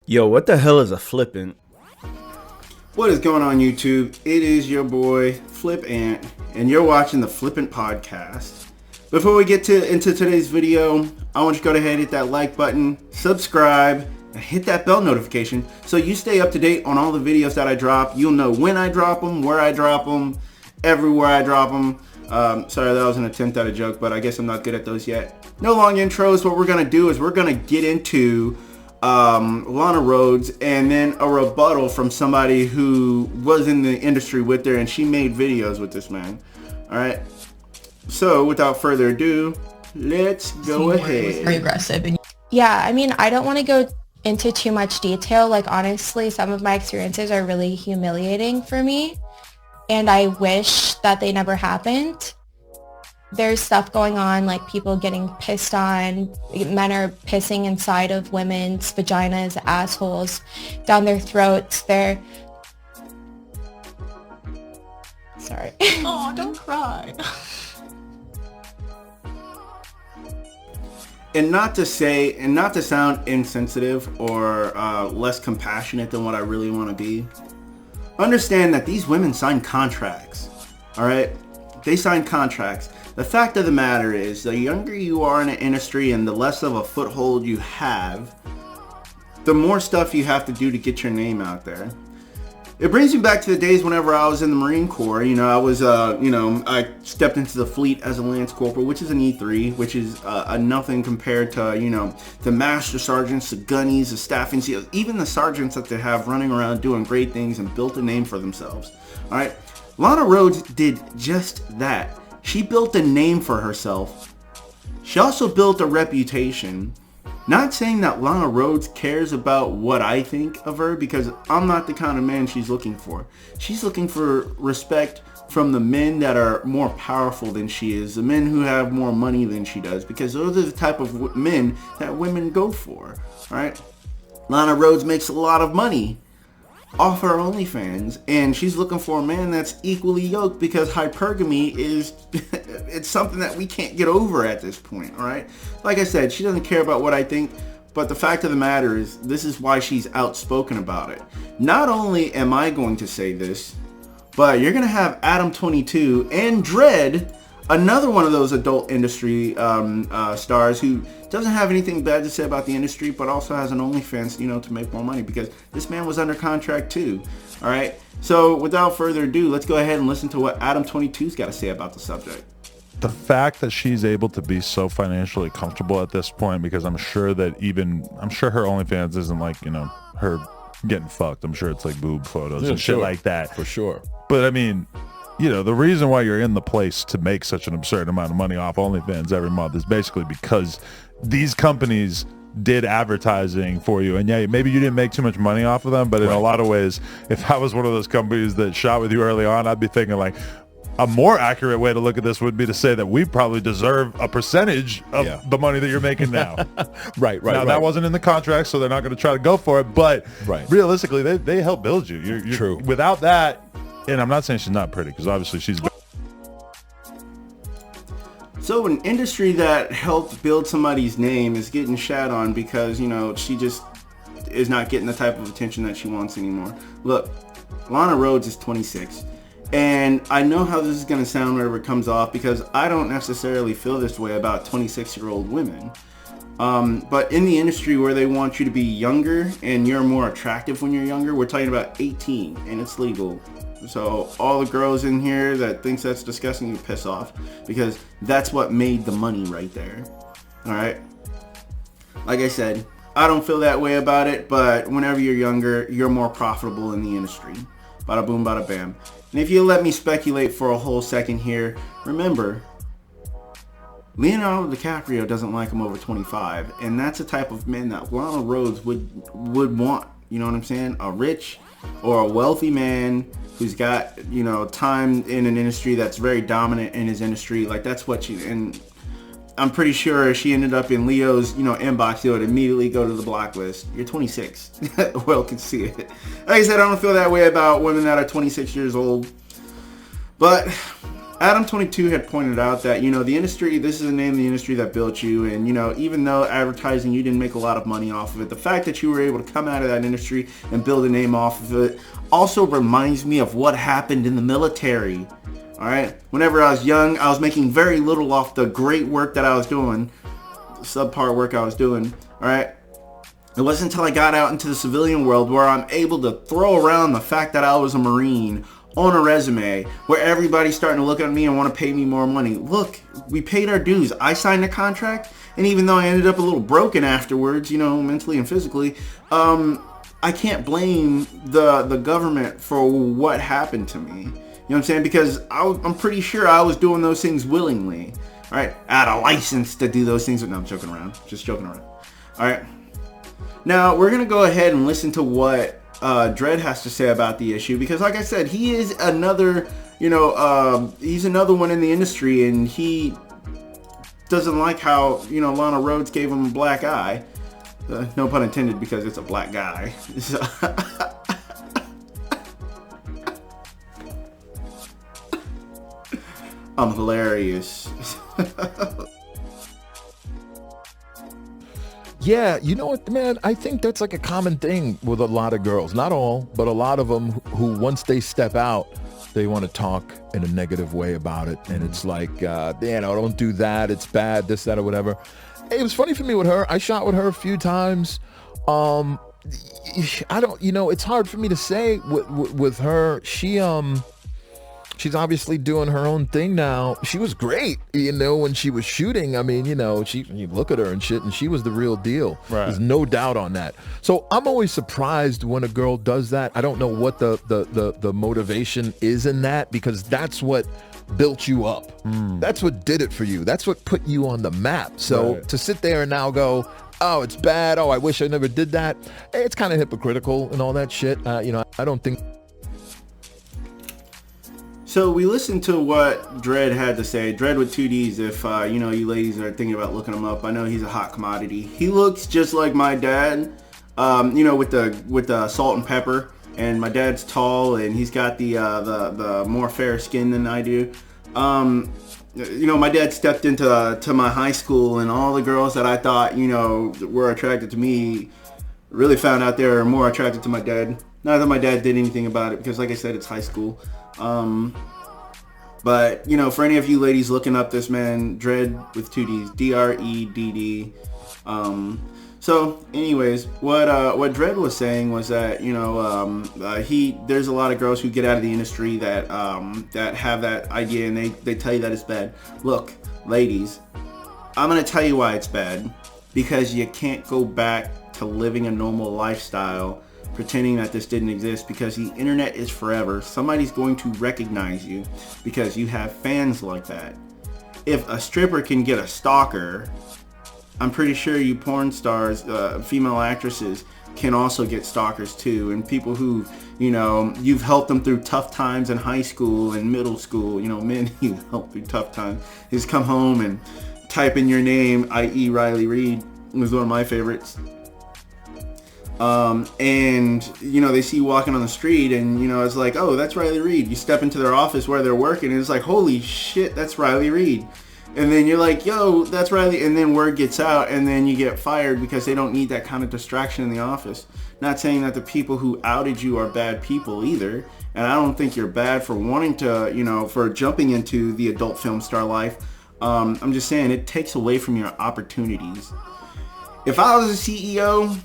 Yo, what the hell is a flippant? What is going on, YouTube? It is your boy Flippant, and you're watching the Flippant podcast. Before we get into today's video, I want you to go ahead and hit that like button, subscribe, and hit that bell notification so you stay up to date on all the videos that I drop. You'll know when I drop them, where I drop them, everywhere I drop them. Sorry, that was an attempt at a joke, but I guess I'm not good at those yet. No long intros. What we're going to do is we're going to get into Lana Rhodes and then a rebuttal from somebody who was in the industry with her, and she made videos with this man. Alright, so without further ado, let's go ahead. It was very aggressive. Yeah, I mean, I don't want to go into too much detail. Like, honestly, some of my experiences are really humiliating for me, and I wish that they never happened. There's stuff going on, like people getting pissed on, men are pissing inside of women's vaginas, assholes, down their throats. Sorry. Oh, don't cry. And not to sound insensitive or less compassionate than what I really want to be, understand that these women sign contracts. Alright? They sign contracts. The fact of the matter is, the younger you are in the industry and the less of a foothold you have, the more stuff you have to do to get your name out there. It brings me back to the days whenever I was in the Marine Corps. I stepped into the fleet as a Lance Corporal, which is an E3, which is nothing compared to, the Master Sergeants, the Gunnies, the Staffing SEALs, even the Sergeants that they have running around doing great things and built a name for themselves. Alright? Lana Rhodes did just that. She built a name for herself. She also built a reputation. Not saying that Lana Rhodes cares about what I think of her, because I'm not the kind of man she's looking for. She's looking for respect from the men that are more powerful than she is, the men who have more money than she does, because those are the type of men that women go for. Alright? Lana Rhodes makes a lot of money off her OnlyFans, and she's looking for a man that's equally yoked, because hypergamy is it's something that we can't get over at this point. All right, like I said, she doesn't care about what I think, but the fact of the matter is, this is why she's outspoken about it. Not only am I going to say this, but you're gonna have Adam 22 and Dredd, another one of those adult industry stars who doesn't have anything bad to say about the industry, but also has an OnlyFans, to make more money, because this man was under contract too. All right. So without further ado, let's go ahead and listen to what Adam 22's got to say about the subject. The fact that she's able to be so financially comfortable at this point, because I'm sure her OnlyFans isn't like, her getting fucked. I'm sure it's like boob photos and shit like that. For sure. But I mean, the reason why you're in the place to make such an absurd amount of money off OnlyFans every month is basically because these companies did advertising for you. And yeah, maybe you didn't make too much money off of them, but in a lot of ways, if I was one of those companies that shot with you early on, I'd be thinking like, a more accurate way to look at this would be to say that we probably deserve a percentage of the money that you're making now. Right. Now, that wasn't in the contract, so they're not going to try to go for it, but realistically, they help build you. You're True. Without that, and I'm not saying she's not pretty, because obviously she's... So an industry that helped build somebody's name is getting shat on because, she just is not getting the type of attention that she wants anymore. Look, Lana Rhodes is 26. And I know how this is going to sound whenever it comes off, because I don't necessarily feel this way about 26-year-old women. But in the industry where they want you to be younger and you're more attractive when you're younger, we're talking about 18 and it's legal. So all the girls in here that thinks that's disgusting, you piss off, because that's what made the money right there. All right. Like I said, I don't feel that way about it, but whenever you're younger, you're more profitable in the industry. Bada boom, bada bam. And if you let me speculate for a whole second here, remember, Leonardo DiCaprio doesn't like him over 25, and that's the type of man that Lana Rhodes would want. You know what I'm saying? A rich or a wealthy man who's got, time in an industry that's very dominant in his industry. Like, that's what and I'm pretty sure she ended up in Leo's, inbox, he would immediately go to the blacklist. You're 26. Well, can see it. Like I said, I don't feel that way about women that are 26 years old. But Adam22 had pointed out that, the industry, this is the name of the industry that built you. And, even though advertising, you didn't make a lot of money off of it, the fact that you were able to come out of that industry and build a name off of it also reminds me of what happened in the military. All right. Whenever I was young, I was making very little off the great work that I was doing, subpar work I was doing. All right. It wasn't until I got out into the civilian world where I'm able to throw around the fact that I was a Marine on a resume, where everybody's starting to look at me and want to pay me more money. Look, we paid our dues. I signed a contract, and even though I ended up a little broken afterwards, mentally and physically, I can't blame the government for what happened to me. You know what I'm saying? Because I'm pretty sure I was doing those things willingly. All right, I had a license to do those things. No, I'm joking around. Just joking around. All right. Now, we're going to go ahead and listen to what Dredd has to say about the issue, because like I said, he is another, he's another one in the industry, and he doesn't like how, Lana Rhodes gave him a black eye. No pun intended, because it's a black guy. I'm hilarious. Yeah, you know what, man? I think that's like a common thing with a lot of girls. Not all, but a lot of them who once they step out, they want to talk in a negative way about it. And it's like, don't do that. It's bad, this, that, or whatever. It was funny for me with her. I shot with her a few times. I don't, it's hard for me to say with her. She's obviously doing her own thing now. She was great, when she was shooting. I mean, you look at her and shit, and she was the real deal. Right. There's no doubt on that. So I'm always surprised when a girl does that. I don't know what the motivation is in that, because that's what built you up. That's what did it for you. That's what put you on the map. So to sit there and now go, oh, it's bad. Oh, I wish I never did that. It's kind of hypocritical and all that shit. I don't think. So we listened to what Dredd had to say. Dredd with 2Ds, if you ladies are thinking about looking him up. I know he's a hot commodity. He looks just like my dad, with the salt and pepper. And my dad's tall, and he's got the more fair skin than I do. My dad stepped into my high school, and all the girls that I thought were attracted to me really found out they were more attracted to my dad. Not that my dad did anything about it, because like I said, it's high school. But for any of you ladies looking up this man, Dredd with 2Ds, Dredd. So anyways, what Dredd was saying was that there's a lot of girls who get out of the industry that have that idea, and they tell you that it's bad. Look, ladies, I'm gonna tell you why it's bad, because you can't go back to living a normal lifestyle pretending that this didn't exist, because the internet is forever. Somebody's going to recognize you because you have fans like that. If a stripper can get a stalker, I'm pretty sure you porn stars, female actresses, can also get stalkers too. And people who, you've helped them through tough times in high school and middle school, men you helped through tough times, just come home and type in your name, i.e. Riley Reid, was one of my favorites. And they see you walking on the street, and it's like, oh, that's Riley Reid. You step into their office where they're working, and it's like, holy shit, that's Riley Reid. And then you're like, yo, that's Riley. And then word gets out, and then you get fired because they don't need that kind of distraction in the office. Not saying that the people who outed you are bad people either. And I don't think you're bad for wanting to, for jumping into the adult film star life. I'm just saying it takes away from your opportunities. If I was a CEO,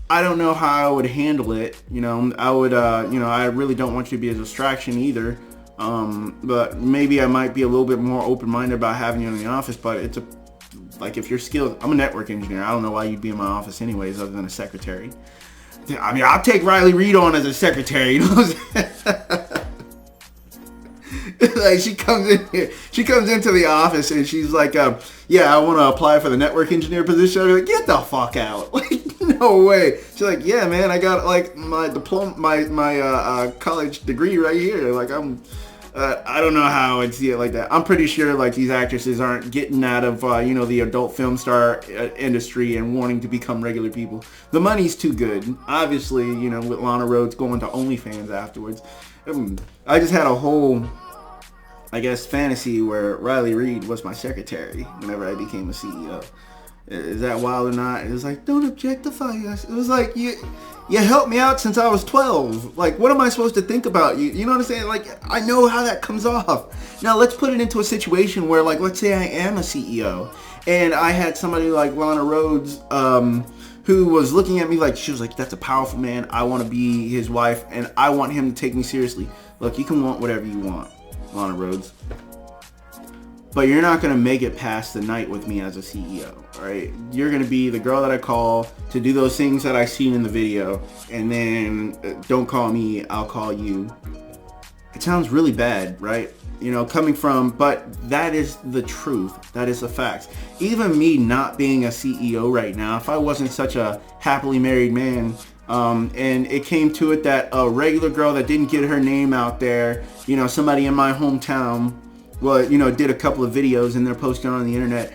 I don't know how I would handle it. I would, I really don't want you to be a distraction either. But maybe I might be a little bit more open-minded about having you in the office, but it's if you're skilled, I'm a network engineer. I don't know why you'd be in my office anyways, other than a secretary. I mean, I'll take Riley Reid on as a secretary, what I'm saying? Like, she comes into the office and she's like, yeah, I want to apply for the network engineer position. I'm like, get the fuck out. Like, no way. She's like, yeah, man, I got my diploma, my college degree right here. Like, I don't know how I'd see it like that. I'm pretty sure these actresses aren't getting out of the adult film star industry and wanting to become regular people. The money's too good. Obviously, with Lana Rhodes going to OnlyFans afterwards. I just had a whole I guess, fantasy where Riley Reid was my secretary whenever I became a CEO. Is that wild or not? It was like, don't objectify us. It was like, you helped me out since I was 12. Like, what am I supposed to think about you? You know what I'm saying? Like, I know how that comes off. Now, let's put it into a situation where, like, let's say I am a CEO and I had somebody like Lana Rhodes, who was looking at me like, she was like, that's a powerful man. I want to be his wife and I want him to take me seriously. Look, you can want whatever you want, Lana Rhodes, but you're not going to make it past the night with me as a CEO, all right? You're going to be the girl that I call to do those things that I seen in the video, and then don't call me, I'll call you. It sounds really bad, right? You know, coming from, but that is the truth. That is the facts. Even me not being a CEO right now, if I wasn't such a happily married man, and it came to it that a regular girl that didn't get her name out there, you know, somebody in my hometown, well, you know, did a couple of videos and they're posting on the internet,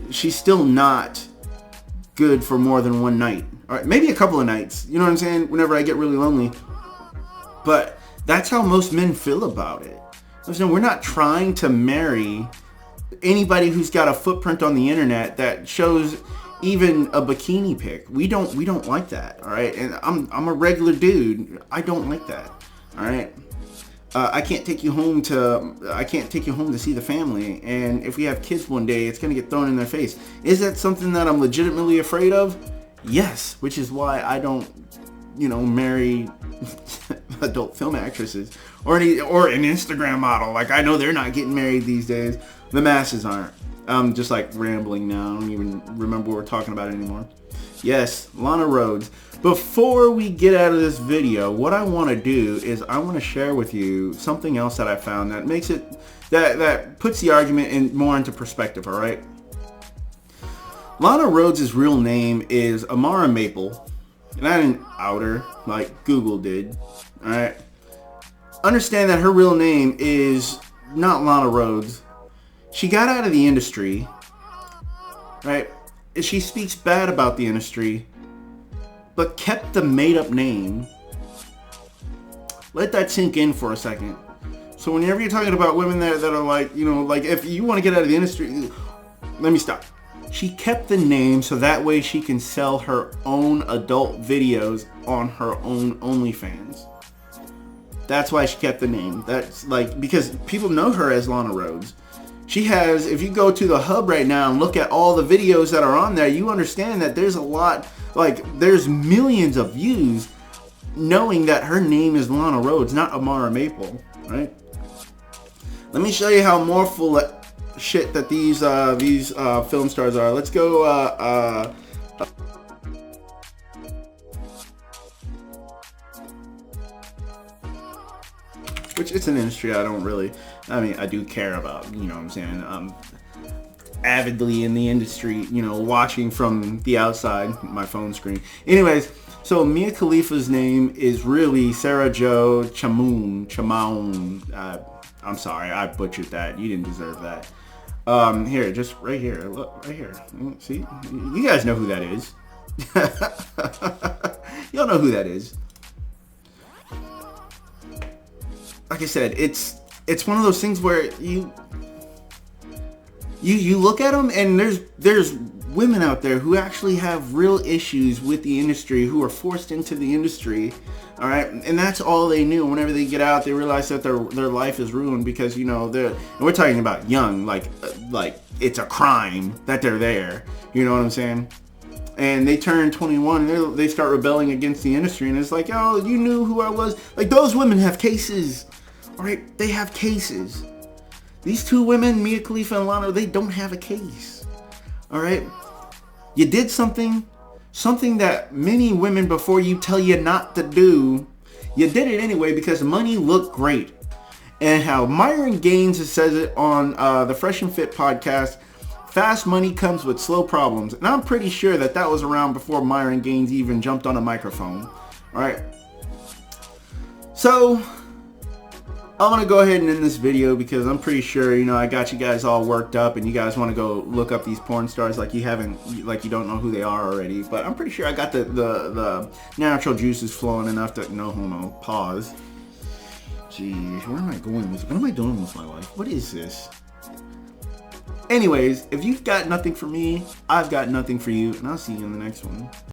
she's still not good for more than one night. All right, maybe a couple of nights, you know what I'm saying, whenever I get really lonely. But that's how most men feel about it. Listen, we're not trying to marry anybody who's got a footprint on the internet that shows even a bikini pic. We don't like that, all right? And I'm a regular dude. I don't like that, all right? I can't take you home to see the family, and if we have kids one day, it's gonna get thrown in their face. Is that something that I'm legitimately afraid of? Yes, which is why I don't, you know, marry adult film actresses or an Instagram model. Like, I know they're not getting married these days. The masses aren't. I'm just like rambling now. I don't even remember what we're talking about anymore. Yes, Lana Rhodes. Before we get out of this video, what I want to do is I want to share with you something else that I found that makes it, that puts the argument more into perspective, all right? Lana Rhodes' real name is Amara Maple, and I didn't out her like Google did, all right? Understand that her real name is not Lana Rhodes. She got out of the industry, right? She speaks bad about the industry, but kept the made-up name. Let that sink in for a second. So whenever you're talking about women that are like, you know, like if you want to get out of the industry, let me stop. She kept the name so that way she can sell her own adult videos on her own OnlyFans. That's why she kept the name. That's like, because people know her as Lana Rhodes. She has, if you go to the hub right now and look at all the videos that are on there, you understand that there's a lot, like there's millions of views knowing that her name is Lana Rhodes, not Amara Maple, right? Let me show you how more full of shit that these film stars are. Let's go, which it's an industry I don't really, I mean, I do care about, you know what I'm saying? I'm avidly in the industry, you know, watching from the outside, my phone screen. Anyways, so Mia Khalifa's name is really Sarah Jo Chamoun. I'm sorry, I butchered that. You didn't deserve that. Here, just right here. Look, right here. See? You guys know who that is. Y'all know who that is. Like I said, it's one of those things where you look at them and there's women out there who actually have real issues with the industry, who are forced into the industry, all right, and that's all they knew. Whenever they get out, they realize that their life is ruined because, you know, and we're talking about young, like it's a crime that they're there, you know what I'm saying? And they turn 21 and they start rebelling against the industry, and it's like, oh, you knew who I was. Like, those women have cases. All right, they have cases. These two women, Mia Khalifa and Lana, they don't have a case. All right? You did something that many women before you tell you not to do, you did it anyway because money looked great. And how Myron Gaines says it on the Fresh and Fit podcast, fast money comes with slow problems. And I'm pretty sure that was around before Myron Gaines even jumped on a microphone. All right? So I'm going to go ahead and end this video because I'm pretty sure, you know, I got you guys all worked up and you guys want to go look up these porn stars like you don't know who they are already. But I'm pretty sure I got the natural juices flowing enough to, no homo, pause. Jeez, where am I going with? What am I doing with my life? What is this? Anyways, if you've got nothing for me, I've got nothing for you, and I'll see you in the next one.